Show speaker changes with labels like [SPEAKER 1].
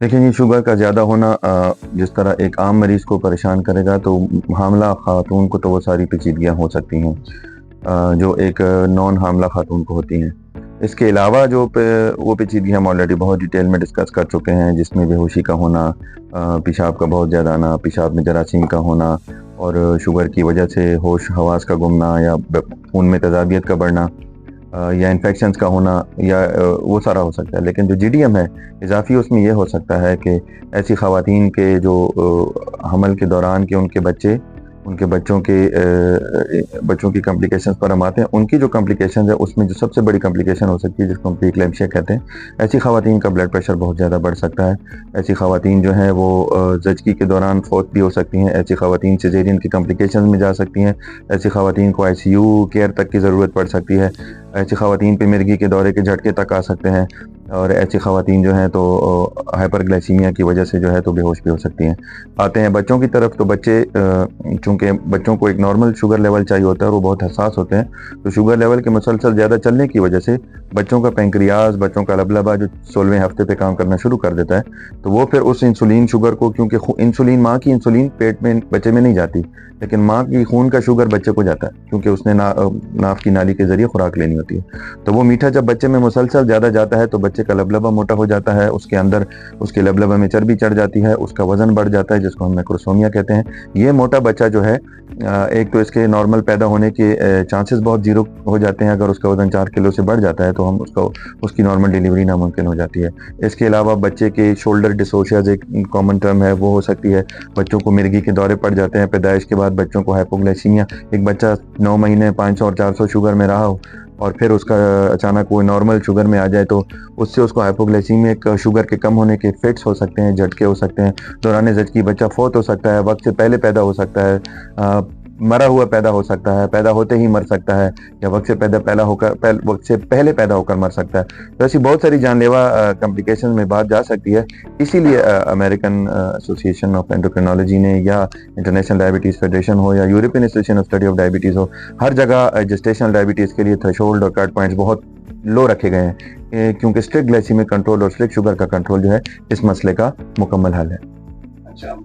[SPEAKER 1] देखिए, ये शुगर का ज़्यादा होना जिस तरह एक आम मरीज़ को परेशान करेगा, तो हामिला ख़ातून को तो वो सारी पेचीदगियाँ हो सकती हैं जो एक नॉन हामिला ख़ातून को होती हैं। इसके अलावा वो पेचीदगियाँ हम ऑलरेडी बहुत डिटेल में डिस्कस कर चुके हैं, जिसमें बेहोशी का होना, पेशाब का बहुत ज़्यादा आना, पेशाब में जरासीम का होना और शुगर की वजह से होश हवास का गुमना या खून में तेज़ाबियत का बढ़ना, या इन्फेक्शंस का होना, या वो सारा हो सकता है। लेकिन जो जीडीएम है, इज़ाफ़ी उसमें ये हो सकता है कि ऐसी ख़वातीन के जो हमल के दौरान के उनके बच्चों की कॉम्प्लिकेशंस पर हम आते हैं। उनकी जो कॉम्प्लिकेशंस है, उसमें जो सबसे बड़ी कॉम्प्लिकेशन हो सकती है, जिसको हम प्रीक्लैम्सिया कहते हैं, ऐसी ख़वातीन का ब्लड प्रेशर बहुत ज़्यादा बढ़ सकता है। ऐसी ख़वातीन जो हैं वो ज़चगी के दौरान फ़ौत भी हो सकती हैं। ऐसी ख़वातीन सिज़ेरियन की कॉम्प्लिकेशंस में जा सकती हैं। ऐसी ख़वातीन को आईसीयू केयर तक की ज़रूरत पड़ सकती है। ऐसी ख़वातीन पे मिर्गी के दौरे के झटके तक आ सकते हैं और ऐसी ख़वातीन जो हैं तो हाइपरग्लाइसीमिया की वजह से जो है तो बेहोश भी हो सकती हैं। आते हैं बच्चों की तरफ, तो बच्चे चूँकि बच्चों को एक नॉर्मल शुगर लेवल चाहिए होता है और वो बहुत हसास होते हैं, तो शुगर लेवल के मुसलसल ज़्यादा चलने की वजह से बच्चों का पैंक्रियाज़, बच्चों का लबलबा जो 16वें हफ्ते पे काम करना शुरू कर देता है, तो वो फिर उस इंसुलिन शुगर को, क्योंकि इंसुलिन, माँ की इंसुलिन पेट में बच्चे में नहीं जाती, लेकिन माँ की खून का शुगर बच्चे को जाता है, क्योंकि उसने नाफ की नाली के ज़रिए खुराक लेनी होती है। तो वो मीठा जब बच्चे में मुसलसल ज़्यादा जाता है, तो बच्चे का लबलबा मोटा हो जाता है, उसके अंदर उसके लबलबा में चर्बी चढ़ जाती है, उसका वज़न बढ़ जाता है, जिसको हम मैक्रोसोमिया कहते हैं। ये मोटा बच्चा जो है, एक तो इसके नॉर्मल पैदा होने के चांसेस बहुत ज़ीरो हो जाते हैं। अगर उसका वज़न 4 किलो से बढ़ जाता है, तो हम उसकी नॉर्मल डिलीवरी नामुमकिन हो जाती है। इसके अलावा बच्चे के शोल्डर डिसोशियाज़ एक कॉमन टर्म है, वो हो सकती है। बच्चों को मिर्गी के दौरे पड़ जाते हैं, पैदाइश के बाद बच्चों को हाइपोग्लाइसीमिया, एक बच्चा 9 महीने 500 और 400 शुगर में रहा हो और फिर उसका अचानक कोई नॉर्मल शुगर में आ जाए, तो उससे उसको हाइपोग्लाइसीमिक शुगर के कम होने के फिट्स हो सकते हैं, झटके हो सकते हैं। दौरान ज़चगी बच्चा फौत हो सकता है, वक्त से पहले पैदा हो सकता है, मरा हुआ पैदा हो सकता है, पैदा होते ही मर सकता है, या वक्त से पहले पैदा होकर मर सकता है। तो ऐसी बहुत सारी जानलेवा कॉम्प्लिकेशन में बात जा सकती है। इसीलिए अमेरिकन एसोसिएशन ऑफ एंडोक्रिनोलॉजी ने, या इंटरनेशनल डायबिटीज़ फेडरेशन हो, या European association of study of diabetes हो, हर जगह जेस्टेशनल डायबिटीज़ के लिए थ्रेशोल्ड और कट पॉइंट्स बहुत लो रखे गए हैं, क्योंकि स्ट्रिक्ट ग्लाइसीमिक कंट्रोल और स्ट्रिक्ट शुगर का कंट्रोल जो है इस मसले का मुकम्मल हल है।
[SPEAKER 2] अच्छा,